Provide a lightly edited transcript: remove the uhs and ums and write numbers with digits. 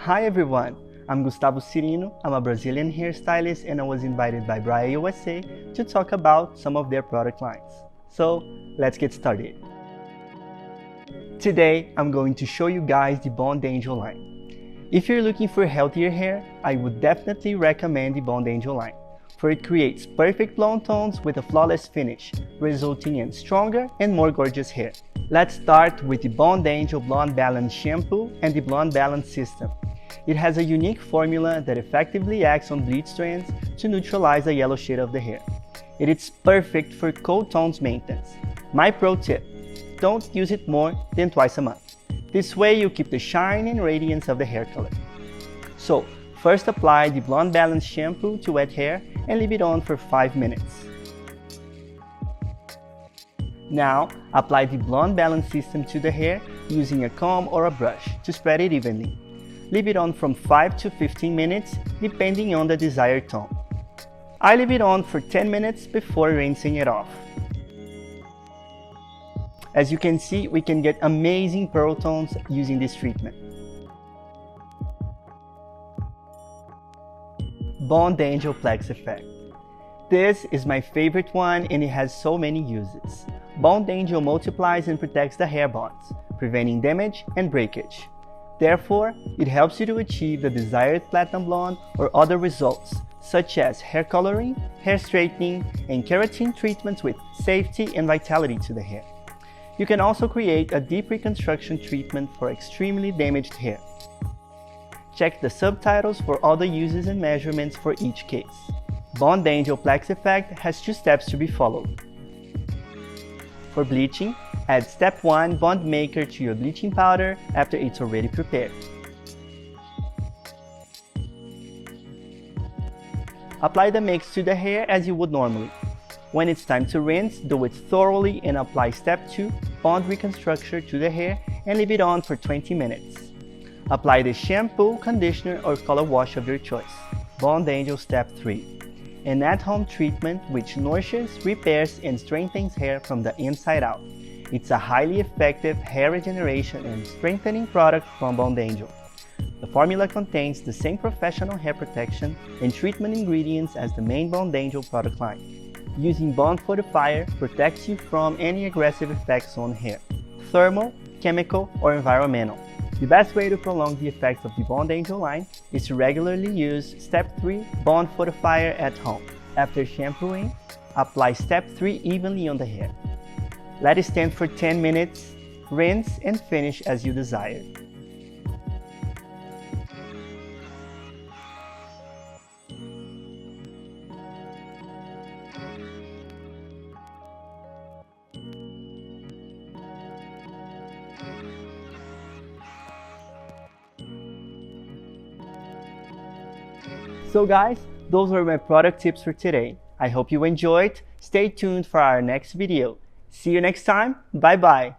Hi everyone, I'm Gustavo Cirino. I'm a Brazilian hairstylist and I was invited by Brae USA to talk about some of their product lines. So let's get started. Today I'm going to show you guys the Bond Angel line. If you're looking for healthier hair, I would definitely recommend the Bond Angel line, for it creates perfect blonde tones with a flawless finish, resulting in stronger and more gorgeous hair. Let's start with the Bond Angel Blonde Balance Shampoo and the Blonde Balance System. It has a unique formula that effectively acts on bleach strands to neutralize the yellow shade of the hair. It is perfect for cold tones maintenance. My pro tip: don't use it more than twice a month. This way you keep the shine and radiance of the hair color. So, first apply the Blonde Balance Shampoo to wet hair and leave it on for 5 minutes. Now, apply the Blonde Balance System to the hair using a comb or a brush to spread it evenly. Leave it on from 5 to 15 minutes depending on the desired tone. I leave it on for 10 minutes before rinsing it off. As you can see, we can get amazing pearl tones using this treatment. Bond Angel Plex Effect. This is my favorite one and it has so many uses. Bond Angel multiplies and protects the hair bonds, preventing damage and breakage. Therefore, it helps you to achieve the desired platinum blonde or other results, such as hair coloring, hair straightening, and keratin treatments with safety and vitality to the hair. You can also create a deep reconstruction treatment for extremely damaged hair. Check the subtitles for all the uses and measurements for each case. Bond Angel Plex Effect has 2 steps to be followed. For bleaching, add step 1 bond maker to your bleaching powder after it's already prepared. Apply the mix to the hair as you would normally. When it's time to rinse, do it thoroughly and apply step 2 bond reconstructor to the hair and leave it on for 20 minutes. Apply the shampoo, conditioner or color wash of your choice. Bond Angel Step 3. An at-home treatment which nourishes, repairs, and strengthens hair from the inside out. It's a highly effective hair regeneration and strengthening product from Bond Angel. The formula contains the same professional hair protection and treatment ingredients as the main Bond Angel product line. Using Bond Fortifier protects you from any aggressive effects on hair, thermal, chemical, or environmental. The best way to prolong the effects of the Bond Angel line is to regularly use Step 3 Bond Fortifier at home. After shampooing, apply Step 3 evenly on the hair. Let it stand for 10 minutes, rinse and finish as you desire. So guys, those were my product tips for today. I hope you enjoyed. Stay tuned for our next video. See you next time. Bye bye.